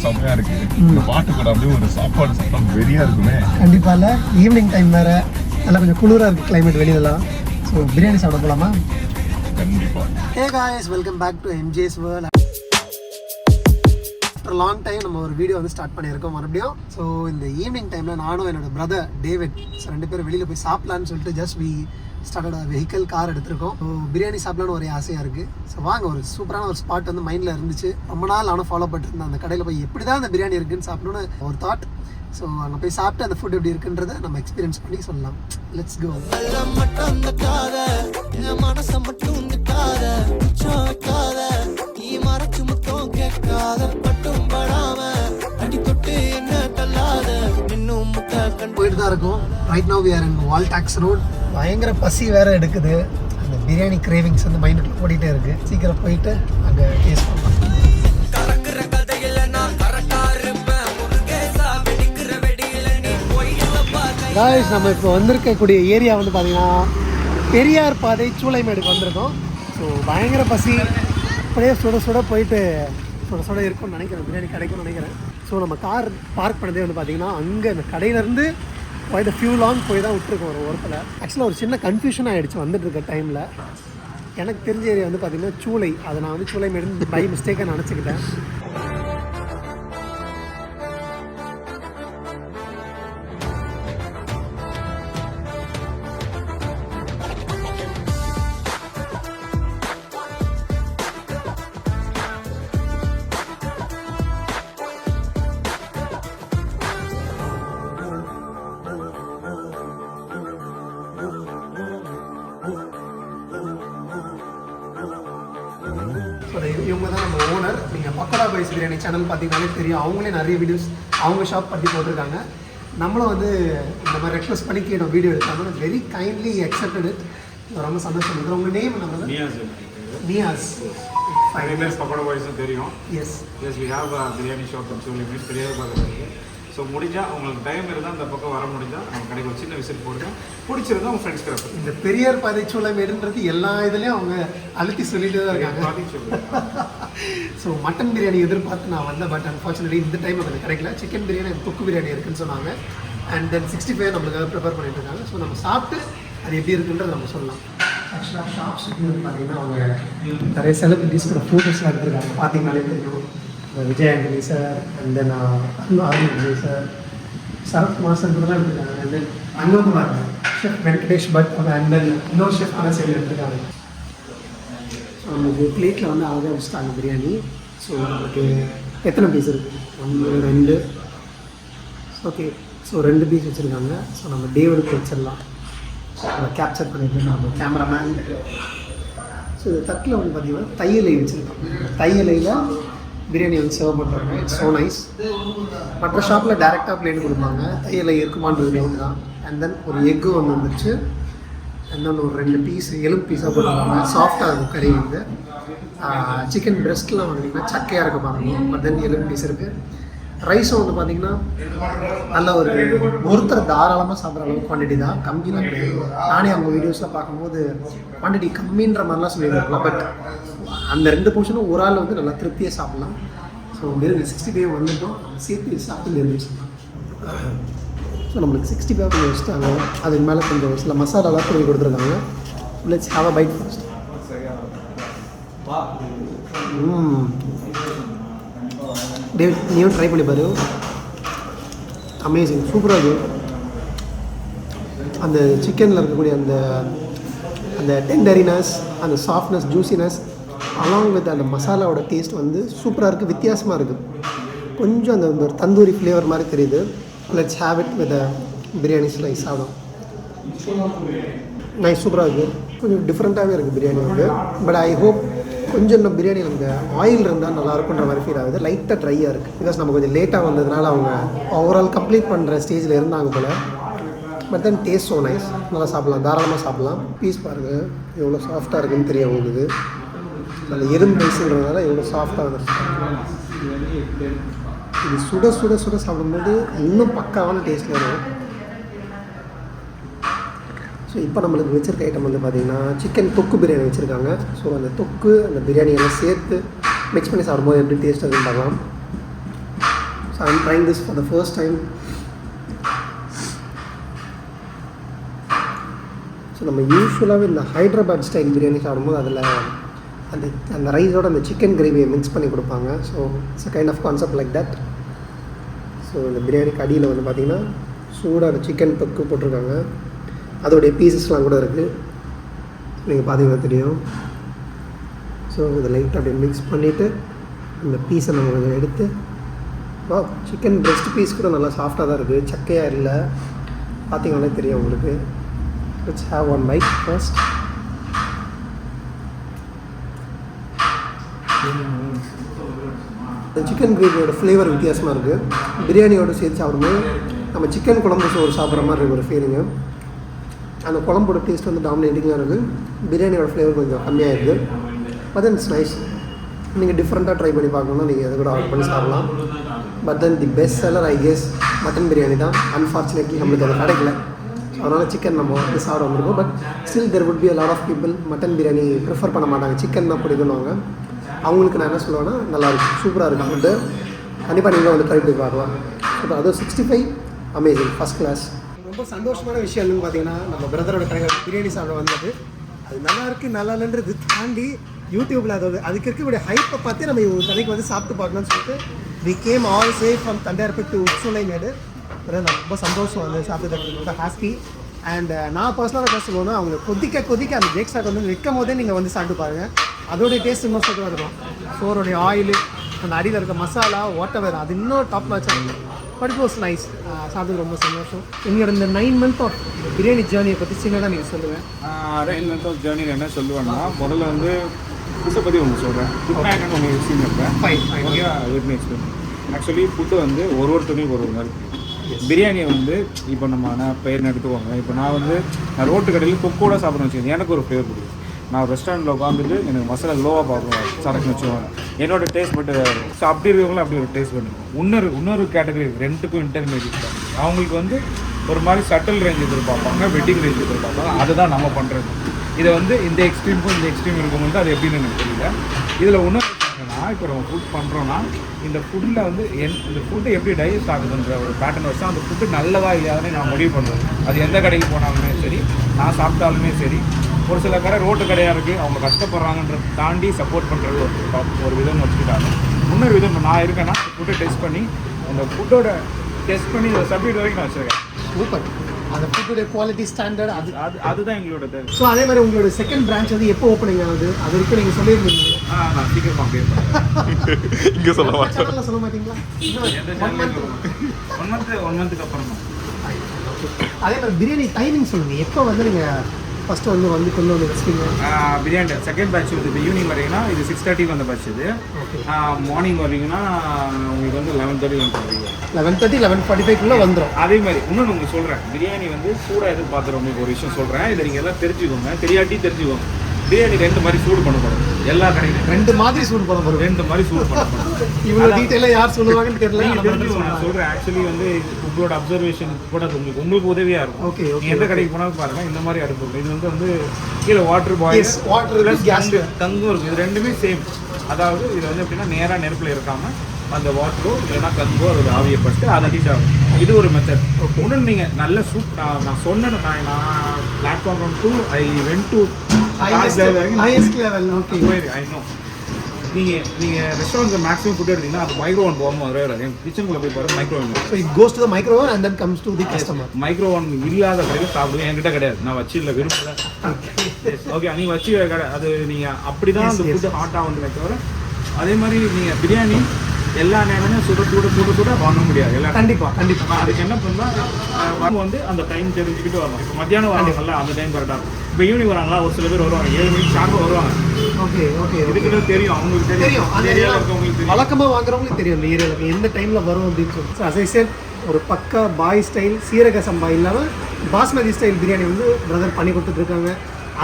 செம்மையா இருக்கு. இந்த பாட்டு கூட அப்படியே ஒரு சாப்பாடு சாப்பிட்டா வெறியா இருக்குமே. கண்டிப்பா இல்லை, ஈவினிங் டைம் வேற, நல்லா கொஞ்சம் குளிராக இருக்குது கிளைமேட் வெளியிலலாம். ஸோ பிரியாணி சாப்பிட போகலாமா? கண்டிப்பா. Hey guys, welcome back to MJ's world. After long time நம்ம ஒரு வீடியோ வந்து ஸ்டார்ட் பண்ணியிருக்கோம் மறுபடியும். ஸோ இந்த ஈவினிங் டைமில் நானும் என்னோட பிரதர் டேவிட் ரெண்டு பேரும் வெளியில் போய் சாப்பிட்லான்னு சொல்லிட்டு ஜஸ்ட் வி ஸ்டார்டோட வெஹிக்கல் கார் எடுத்திருக்கோம். ஸோ பிரியாணி சாப்பிட்லான்னு ஒரே ஆசையாக இருக்குது. ஸோ வாங்க, ஒரு சூப்பரான ஒரு ஸ்பாட் வந்து மைண்டில் இருந்துச்சு. ரொம்ப நாள் நானும் ஃபாலோ பண்ணிருந்தேன். அந்த கடையில் போய் எப்படி தான் அந்த பிரியாணி இருக்குன்னு சாப்பிடணும்னு ஒரு தாட். ஸோ அங்கே போய் சாப்பிட்டு அந்த ஃபுட் எப்படி இருக்குன்றதை நம்ம எக்ஸ்பீரியன்ஸ் பண்ணி சொல்லலாம். Let's go. போயிட்டு தான் இருக்கும். Right now we are in Wall Tax Road. பயங்கர பசி வேற எடுக்குது. அந்த பிரியாணி கிரேவிங்ஸ் வந்து மைண்டுக்குள்ள ஓடிட்டே இருக்கு. சீக்கிரம் போயிட்டு அங்கே டேஸ்ட் பண்ணலாம். காய்ஸ், நம்ம இப்போ வந்திருக்கக்கூடிய ஏரியா வந்து பார்த்தீங்கன்னா பெரியார் பாதை சூளைமேடுக்கு வந்திருக்கோம். ஸோ பயங்கர பசி, அப்படியே சுட சுட போயிட்டு சுட சுட இருக்கும்னு நினைக்கிறேன், பிரியாணி கிடைக்கும்னு நினைக்கிறேன். ஸோ நம்ம கார் பார்க் பண்ணதே வந்து பார்த்தீங்கன்னா அங்கே இந்த கடையிலேருந்து போயிட்டு ஃபியூ லாங் போய் தான் விட்டுருக்கோம் ஒரு ஓரத்தில். ஆக்சுவலாக ஒரு சின்ன கன்ஃபியூஷன் ஆகிடுச்சு வந்துட்டு இருக்க டைமில். எனக்கு தெரிஞ்ச ஏரியா வந்து பார்த்தீங்கன்னா சூளை. அதை நான் வந்து சூளைமேடு பை மிஸ்டேக்காக நினச்சிக்கிட்டேன். இவங்க தான் நம்ம ஓனர். நீங்கள் பக்கோடா பாய்ஸ் பிரியாணி சேனல் பார்த்தீங்கன்னாலே தெரியும். அவங்களே நிறைய வீடியோஸ் அவங்க ஷாப் பற்றி போட்டிருக்காங்க. நம்மளும் வந்து இந்த மாதிரி ரெக்வஸ்ட் பண்ணி கேட்டோம் வீடியோ எடுத்தாங்க. Very kindly accepted it. ரொம்ப சந்தோஷம். இது உங்கள் நேம் என்ன? நியாஸ். பக்கோடா பாய்ஸ் தெரியும். Yes yes, we have biryani shop in Choolaimedu, Periyar Pathai. So முடிஞ்சால் உங்களுக்கு டைம் இருந்தால் அந்த பக்கம் வர முடிஞ்சால் நம்ம கடைக்கு ஒரு சின்ன விசிட் போடுங்க. பிடிச்சிருந்தா உங்கள் ஃப்ரெண்ட்ஸ்க்கு ரெஃபர். இந்த பெரியார் பாதை சூளைமேடுன்றது எல்லா இதுலேயும் அவங்க அழுத்தி சொல்லிட்டு தான் இருக்காங்க. ஸோ மட்டன் பிரியாணி எதிர்பார்த்து நான் வந்தேன். பட் அன்ஃபார்ச்சுனேட்லி இந்த டைம் எனக்கு கிடைக்கல. சிக்கன் பிரியாணி, தொக்கு பிரியாணி இருக்குன்னு சொன்னாங்க. அண்ட் தென் 65 நம்மளுக்காக ப்ரிப்பேர் பண்ணிட்டு இருக்காங்க. ஸோ நம்ம சாப்பிட்டு அது எப்படி இருக்குன்றது நம்ம சொல்லலாம். ஆக்சுவலாக ஷாப்ஸ் பார்த்தீங்கன்னா அவங்க நிறைய செலிபிரிட்டிஸ் கூட ஃபோட்டோஸ்லாம் எடுத்துருக்காங்க. பார்த்தீங்கன்னாலே தெரியும். Vijay Antony sir, and then Arun Vijay sir, Sarathkumar sir கூடலாம் எடுத்துருக்காங்க. அண்ட் தென் அங்கே வந்து பாருங்க chef Venkatesh but, and then இன்னொரு ஷெஃப் ஆனால் சைடு எடுத்துருக்காங்க. ஸோ நமக்கு பிளேட்டில் வந்து அழகாக வச்சுட்டாங்க பிரியாணி. ஸோ நமக்கு எத்தனை பீஸ் இருக்குது? 1 2. ஓகே, ஸோ 2 பீஸ் வச்சுருக்காங்க. ஸோ நம்ம டேவிடுக்கு வச்சிடலாம். அதை கேப்சர் பண்ணிட்டு நம்ம கேமராமேன். ஸோ இந்த தட்டில் வந்து பார்த்திங்கன்னா தையலை வச்சுருக்கோம். தையலையில் பிரியாணி வந்து சர்வ் பண்ணுறாங்க. It's so nice. மற்ற ஷாப்பில் டேரெக்டாக பிளேட் கொடுப்பாங்க. தையலை இருக்குமான்றது டவுன் தான். அண்ட் தென் ஒரு எக்கு ஒன்று வந்துருச்சு. அண்ட் தென் ஒரு 2 பீஸ் எலும்பு பீஸாக போட்டுருக்காங்க. சாஃப்டாக இருக்கும் கறி வந்து. சிக்கன் பிரெஸ்ட்லாம் வந்தீங்கன்னா சக்கையாக இருக்க பாருங்க. பட் தென் எலும்பு பீஸ் இருக்குது. ரைஸும் வந்து பார்த்திங்கன்னா நல்ல ஒருத்தர் தாராளமாக சாப்பிட்ற அளவுக்கு குவான்டிட்டி தான், கம்மிலாம் கிடையாது. நானே அவங்க வீடியோஸில் பார்க்கும்போது குவான்டிட்டி கம்மின்ற மாதிரிலாம் சொல்லியிருக்காங்க. பட் அந்த 2 போர்ஷனும் ஒரு ஆள் வந்து நல்லா திருப்தியாக சாப்பிட்லாம். ஸோ வெறும் 65 வந்துட்டோம். சேர்த்து சாப்பிட்டு இருந்துச்சு. ஸோ நம்மளுக்கு 65 கொஞ்சம் வச்சுட்டாங்க. அதுக்கு மேலே கொஞ்சம் சில மசாலாலாம் தூவி கொடுத்துருக்காங்க. Let's have a byte first. David, நீயும் ட்ரை பண்ணி பாரு. அமேசிங், சூப்பராக இருக்குது. அந்த சிக்கனில் இருக்கக்கூடிய அந்த டெண்டரினஸ், அந்த சாஃப்ட்னஸ், ஜூசினஸ், அலாங் வித் அந்த மசாலாவோட டேஸ்ட் வந்து சூப்பராக இருக்குது. வித்தியாசமாக இருக்குது. கொஞ்சம் அந்த தந்தூரி ஃப்ளேவர் மாதிரி தெரியுது. Let's have it with biryani slice. ஆகும் நைஸ், சூப்பராக இருக்குது. கொஞ்சம் டிஃப்ரெண்ட்டாகவே இருக்குது பிரியாணி வந்து. பட் ஐ ஹோப் கொஞ்சம் இன்னும் பிரியாணி அந்த ஆயில் இருந்தால் நல்லாயிருக்குன்ற மாதிரி ஃபீல் ஆகுது. லைட்டாக ட்ரையாக இருக்குது. பிகாஸ் நம்ம கொஞ்சம் லேட்டாக வந்ததுனால அவங்க ஓவரால் கம்ப்ளீட் பண்ணுற ஸ்டேஜில் இருந்தாங்க போல். But then taste so nice. நல்லா சாப்பிட்லாம், தாராளமாக சாப்பிட்லாம். பீஸ் பாருங்கள் எவ்வளோ சாஃப்டாக இருக்குதுன்னு தெரியும் உங்களுக்கு. அதில் எறும்பு பீஸுன்றதுனால எவ்வளோ சாஃப்டாக வந்துருச்சு. இது சுட சுட சுட சாப்பிடும்போது இன்னும் பக்காவான டேஸ்ட்டில் வரும். ஸோ இப்போ நம்மளுக்கு வச்சுருக்க ஐட்டம் வந்து பார்த்திங்கன்னா சிக்கன் தொக்கு பிரியாணி வச்சுருக்காங்க. ஸோ அந்த தொக்கு அந்த பிரியாணியெல்லாம் சேர்த்து மிக்ஸ் பண்ணி சாப்பிடும்போது எப்படி டேஸ்ட் அதுன்னு பார்க்கலாம். So I'm trying this for the first time. So நம்ம யூஸ்வலாகவே இந்த ஹைதராபாத் ஸ்டைல் பிரியாணி சாப்பிடும்போது அதில் அந்த ரைஸோட அந்த சிக்கன் கிரேவியை மிக்ஸ் பண்ணி கொடுப்பாங்க. So it's a kind of concept like that. So இந்த பிரியாணிக்கு அடியில் வந்து பார்த்திங்கன்னா சூடான சிக்கன் தொக்கு போட்டிருக்காங்க. அதோடைய பீசஸ்லாம் கூட இருக்குது, நீங்கள் பார்த்தீங்கன்னா தெரியும். ஸோ இதை லைட்டாக அப்படியே மிக்ஸ் பண்ணிவிட்டு இந்த பீஸை நம்ம கொஞ்சம் எடுத்து, சிக்கன் பிரெஸ்ட் பீஸ் கூட நல்லா சாஃப்டாக தான் இருக்குது, சக்கையாக இல்லை, பார்த்தீங்கன்னாலே தெரியும் உங்களுக்கு. Let's have one byte first. இந்த சிக்கன் கிரேவியோட ஃப்ளேவர் வித்தியாசமாக இருக்குது. பிரியாணியோட சேர்த்து சாப்பிடும்போது நம்ம சிக்கன் குழம்பு சோறு சாப்பிட்ற மாதிரி இருக்குது ஒரு ஃபீலிங்கு. அந்த குழம்போட டேஸ்ட் வந்து டாமினேட்டிங்காக இருக்குது, பிரியாணியோட ஃப்ளேவர் கொஞ்சம் கம்மியாக இருக்குது. But then it's nice. நீங்கள் டிஃப்ரெண்ட்டாக ட்ரை பண்ணி பார்க்கணுன்னா நீங்கள் அதை கூட ஆர்டர் பண்ணி சாப்பிடலாம். But then the best seller I guess mutton biryani தான். அன்ஃபார்ச்சுனேட்லி நம்மளுக்கு அது கிடைக்கல, ஸோ அதனால் சிக்கன் நம்ம வந்து சாப்பிட வந்துருக்கோம். But still there would be a lot of people mutton biryani prefer பண்ண மாட்டாங்க, சிக்கன் தான் பிடிக்கணுவாங்க. அவங்களுக்கு நான் என்ன சொல்லுவேன்னா, நல்லாயிருக்கும், சூப்பராக இருக்குது ஃபுட்டு, கண்டிப்பாக நீங்களும் வந்து ட்ரை பண்ணி பார்க்கலாம். ஸோ அதுவும் 65 அமேசிங், ஃபஸ்ட் கிளாஸ். ரொம்ப சந்தோஷமான விஷயம் என்னன்னு பார்த்தீங்கன்னா, நம்ம பிரதரோட கடையில் பிரியாணி சாப்பிட வந்தது. அது நல்லா இருக்குது நல்லா இல்லைன்றது தாண்டி யூடியூப்பில் அதுக்கு இருக்கக்கூடிய ஹைப்பை பார்த்து நம்ம ஒரு கடைக்கு வந்து சாப்பிட்டு பார்க்கணும்னு சொல்லிட்டு we came all safe from Tondiarpet to உட்சூளைமேடு. ரொம்ப சந்தோஷம் வந்து சாப்பிட்டு ரொம்ப ஹாப்பி. அண்ட் நான் பர்சனலாக என்ன சொல்லுவேன்னா, அவங்க கொதிக்க அந்த ஜேக் ஸ்டாக் வந்து வைக்கும் போதே நீங்கள் வந்து சாப்பிட்டு பாருங்கள், அதோடைய டேஸ்ட் இன்னும் சூப்பராக இருக்கும். சோறுடைய ஆயில், அந்த அடியில் இருக்க மசாலா, வாட்டர், அது இன்னும் டாப் வச்சாங்க. பட் இட் வாஸ் நைஸ், சாப்பிட்டு ரொம்ப சந்தோஷம். எங்களோட இந்த 9 month ஆஃப் பிரியாணி ஜேர்னியை பற்றி சின்னதாக நீங்கள் சொல்லுவேன். 9 month ஆஃப் ஜேர்னியில் என்ன சொல்லுவேன்னா, முதல்ல வந்து ஃபுட்டை பற்றி உங்களுக்கு சொல்கிறேன். ஃபுட் என்னன்னு உங்களுக்கு எக்ஸ்பிளைன் பண்ணுறேன். ஓகேவா? With me explain. Actually food வந்து ஒருத்தனையும் ஒரு மாதிரி. பிரியாணியை வந்து இப்போ நம்ம பெயர் எடுத்துக்கோங்க. இப்போ நான் வந்து ரோட்டு கடையில் கொக்கோட சாப்பிட்றேன்னு வச்சுக்கோங்க, எனக்கு ஒரு ஃப்ளேவர் பிடிக்கும். நான் ரெஸ்டாரண்ட்டில் உட்காந்துட்டு எனக்கு மசாலா லோவாக பார்க்குறேன் சரக்குன்னு வச்சுக்கோங்க, என்னோடய டேஸ்ட் பட்டு ஸோ அப்படி இருக்கவங்களும் அப்படி ஒரு டேஸ்ட் பண்ணுங்க. இன்னொரு கேட்டகரி இருக்குது, ரெண்டுக்கும் இன்டர்மீடியட். அவங்களுக்கு வந்து ஒரு மாதிரி சட்டில் ரேஞ்ச் எதிர்பார்ப்பாங்க, வெட்டிங் ரேஞ்ச் எதிர்பார்ப்பாங்க. அதுதான் நம்ம பண்ணுறது. இதை வந்து இந்த எக்ஸ்ட்ரீமுக்கும் இந்த எக்ஸ்ட்ரீம் இருக்கும்போது அது எப்படின்னு எனக்கு தெரியல. இதில் ஒன்றும் இப்போ நம்ம ஃபுட் பண்ணுறோன்னா, இந்த ஃபுட்டில் வந்து இந்த ஃபுட்டு எப்படி டைஜஸ்ட் ஆகுதுன்ற ஒரு பேட்டர்ன் வச்சு அந்த ஃபுட்டு நல்லதா இல்லையாதுன்னு நான் முடிவு பண்ணுவேன். அது எந்த கடைக்கு போனாலுமே சரி, நான் சாப்பிட்டாலுமே சரி. ஒரு சில கடை ரோட்டு கடையாக இருக்குது, அவங்க கஷ்டப்படுறாங்கன்றதை தாண்டி சப்போர்ட் பண்ணுறது ஒரு விதம் வச்சுக்கிட்டாங்க. இன்னொரு விதம் நான் இருக்கேன்னா, ஃபுட்டை டெஸ்ட் பண்ணி அந்த ஃபுட்டோட டெஸ்ட் பண்ணி ஒரு சப்ஜெக்ட் வரைக்கும் நான் வச்சுருக்கேன். சூப்பர். அந்த ஃபுட்டுடைய குவாலிட்டி ஸ்டாண்டர்ட் அதுதான் எங்களோட தேவை. ஸோ அதே மாதிரி உங்களோட செகண்ட் பிரான்ச் வந்து எப்போ ஓப்பனிங் ஆகுது? அது வரைக்கும் நீங்கள் சொல்லியிருந்தீங்க. நான் சீக்கிரமாக அப்படியே இங்கே சொல்ல மாட்டேன். சொல்ல மாட்டீங்களா? 1 month அப்புறம் தான். அதே மாதிரி பிரியாணி டைமிங் சொல்லுங்கள், எப்போ வந்து நீங்கள் ஃபஸ்ட்டு வந்து கொண்டு வந்து வச்சுக்கீங்க? பிரியாணி செகண்ட் பேட்ச் வந்து இப்போ ஈவினிங் வரீங்கன்னா இது 6:30 வந்த பேட்ச். இது மார்னிங் வரீங்கன்னா உங்களுக்கு வந்து 11:30 வந்துடுவீங்க. 11:30 11:45 வந்துடும். அதே மாதிரி இன்னொன்று உங்களுக்கு சொல்கிறேன், பிரியாணி வந்து சூடாக எதிர்பார்த்துற உங்களுக்கு ஒரு விஷயம் சொல்கிறேன், இதை நீங்கள் எல்லாம் தெரிஞ்சுக்கோங்க, தெரிஞ்சுக்கோங்க. பிரியாணி 2 மாதிரி சூடு பண்ணப்படும், எல்லா கடையிலும் 2 மாதிரி சூடு பண்ணப்படும். 2 மாதிரி சூடு பண்ணப்படும். இவ்வளோ டீட்டெயிலாக யார் சொல்லுவாங்கன்னு தெரியல. நான் சொல்கிறேன், ஆக்சுவலி வந்து உங்களோட அப்சர்வேஷன் கூட உங்களுக்கு உதவியாக இருக்கும். ஓகே, எந்த கடைக்கு போனாலும் பாருங்க, இந்த மாதிரி அடுப்பு. இது வந்து கீழே வாட்டர் பாயில், வாட்டர் கேஸ் கங்கும் இருக்குது. இது ரெண்டுமே சேம். அதாவது இது வந்து எப்படின்னா நேராக நெருப்பில் இருக்காமல் அந்த வாட்டரோ இல்லைன்னா கங்கோ அதோட ஆவியை பட்டு அதை ஹீட் ஆகும். இது ஒரு மெத்தட். ஒன்று நீங்கள் நல்ல சூப் நான் சொன்னேன், நான் platform 2 I went to highest level. Okay, I know. நீங்கள் ரெஸ்டாரண்ட்ல மேக்ஸிமம் ஃபுட் எடுத்தீங்கன்னா அது மைக்ரோவன் போகாமல் வராது. என் கிச்சனுக்குள்ள போய் பாருங்க, micro oven. So it goes to the micro oven and then comes to the customer. Micro oven இல்லாத கடையில் சாப்பிடுவேன், என்கிட்ட கிடையாது, நான் வச்சு இல்லை, விரும்பல. ஓகே, நீங்கள் வச்சு கடை அது நீங்கள் அப்படி தான் அந்த ஃபுட்டு ஹாட்டாக வந்து தவிர. அதே மாதிரி நீங்கள் பிரியாணி எல்லா நேரமும் சுட வாங்க முடியாது. எல்லாம் கண்டிப்பாக அதுக்கு என்ன பண்ணால் வந்து அந்த டைம் தெரிஞ்சுக்கிட்டு வரணும். இப்போ மத்தியானம் வராங்கல்ல, அந்த டைம் கரெக்டாக இருக்கும். இப்போ ஈவினிங் வராங்களா, ஒரு சில பேர் வருவாங்க 7 மணிக்கு ஷார்ப்பாக வருவாங்க. ஓகே, இதுக்கு தெரியும், அவங்களுக்கு தெரியும், அந்த ஏரியாவில் இருக்கவங்களுக்கு வழக்கமாக வாங்குறவங்களுக்கு தெரியும் இந்த ஏரியாவில் எந்த டைமில் வரும் அப்படின்னு சொல்லி. ஸோ அஸ் ஐ செட், ஒரு பக்கா பாய் ஸ்டைல் சீரக சம்பா இல்லாமல் பாஸ்மதி ஸ்டைல் பிரியாணி வந்து பிரதர் பண்ணி கொடுத்துட்ருக்காங்க.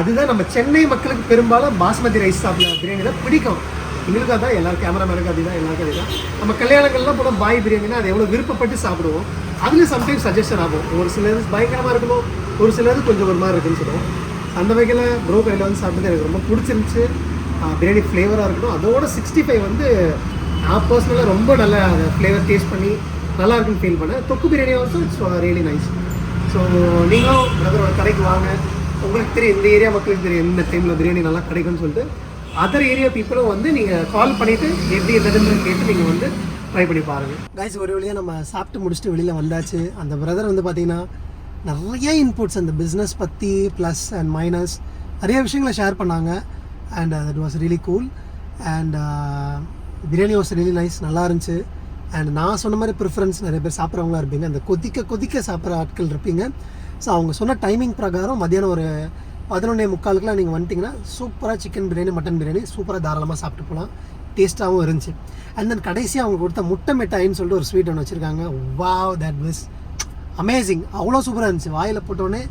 அதுதான் நம்ம சென்னை மக்களுக்கு பெரும்பாலும் பாஸ்மதி ரைஸ் சாப்பிட்ற பிரியாணி தான் பிடிக்கும். எங்களுக்கு அதான், எல்லாரும் கேமராமேனுக்கு அதுதான், எல்லாருக்கும் அதுதான். நம்ம கல்யாணங்கள்லாம் போனால் பாய் பிரியாணினா அது எவ்வளோ விருப்பப்பட்டு சாப்பிடுவோம். அதுலேயும் சம்டைம்ஸ் சஜஷன் ஆகும், ஒரு சிலது பயங்கரமாக இருக்கணும், ஒரு சிலது கொஞ்சம் ஒரு மாதிரி இருக்குன்னு சொல்லுவோம். அந்த வகையில் ப்ரோ கையில் வந்து சாப்பிட்டது எனக்கு ரொம்ப பிடிச்சிருந்துச்சு. பிரியாணி ஃப்ளேவராக இருக்கணும். அதோட 65 வந்து நான் பர்சனலாக ரொம்ப நல்லா அதை ஃப்ளேவர் டேஸ்ட் பண்ணி நல்லா இருக்குன்னு ஃபீல் பண்ணேன். தொக்கு biryani also it's really nice. So நீங்களும் பிரதரோட கடைக்கு வாங்க. உங்களுக்கு தெரியும், இந்த ஏரியா மக்களுக்கு தெரியும் இந்த டைமில் பிரியாணி நல்லா கிடைக்கும்னு சொல்லிட்டு அதர் ஏரியா பீப்புளும் வந்து நீங்கள் கால் பண்ணிவிட்டு எப்படி என்னதுன்னு கேட்டு நீங்கள் வந்து ட்ரை பண்ணி பாருங்கள். கைஸ், ஒரு வழியாக நம்ம சாப்பிட்டு முடிச்சுட்டு வெளியில் வந்தாச்சு. அந்த பிரதர் வந்து பார்த்திங்கன்னா நிறைய இன்புட்ஸ் அந்த பிஸ்னஸ் பற்றி ப்ளஸ் அண்ட் மைனஸ் நிறைய விஷயங்களை ஷேர் பண்ணாங்க. And that was really cool. And biryani was really nice, நல்லா இருந்துச்சு. அண்ட் நான் சொன்ன மாதிரி ப்ரிஃபரன்ஸ் நிறைய பேர் சாப்பிட்றவங்களா இருப்பீங்க, அந்த கொதிக்க சாப்பிட்ற ஆட்கள் இருப்பீங்க. ஸோ அவங்க சொன்ன டைமிங் பிரகாரம் மத்தியானம் ஒரு 11:45 நீங்கள் வந்துட்டிங்கன்னா சூப்பராக சிக்கன் பிரியாணி மட்டன் பிரியாணி சூப்பராக தாராளமாக சாப்பிட்டு போகலாம். டேஸ்ட்டாகவும் இருந்துச்சு. அண்ட் தென் கடைசியாக அவங்க கொடுத்த முட்டை மிட்டாயின்னு சொல்லிட்டு ஒரு ஸ்வீட் ஒன்று வச்சுருக்காங்க. Wow, that was amazing. அவ்வளோ சூப்பராக இருந்துச்சு. வாயில் போட்டோடனே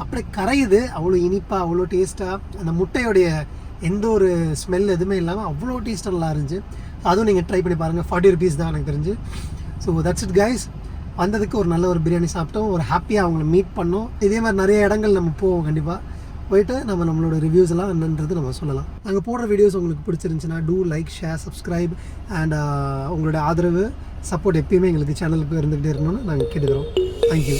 அப்படியே கரையுது. அவ்வளோ இனிப்பாக, அவ்வளோ டேஸ்ட்டாக, அந்த முட்டையோடைய எந்த ஒரு ஸ்மெல் எதுவுமே இல்லாமல் அவ்வளோ டேஸ்ட்டாக நல்லா இருந்துச்சு. அதுவும் நீங்கள் ட்ரை பண்ணி பாருங்கள். 40 rupees தான் எனக்கு தெரிஞ்சு. So that's it guys. வந்ததுக்கு ஒரு நல்ல ஒரு பிரியாணி சாப்பிட்டோம், ஒரு ஹாப்பியாக அவங்கள மீட் பண்ணோம். இதே மாதிரி நிறைய இடங்கள் நம்ம போவோம். கண்டிப்பாக போயிட்டு நம்மளோட ரிவ்யூஸ் எல்லாம் என்னன்றது நம்ம சொல்லலாம். நாங்கள் போடுற வீடியோஸ் உங்களுக்கு பிடிச்சிருந்துச்சுன்னா do like, share, subscribe and உங்களோட ஆதரவு, சப்போர்ட் எப்பயுமே எங்களுக்கு சேனலுக்கு இருந்துகிட்டே இருக்கணும்னு நாங்கள் கேட்டுக்கிறோம். தேங்க்யூ.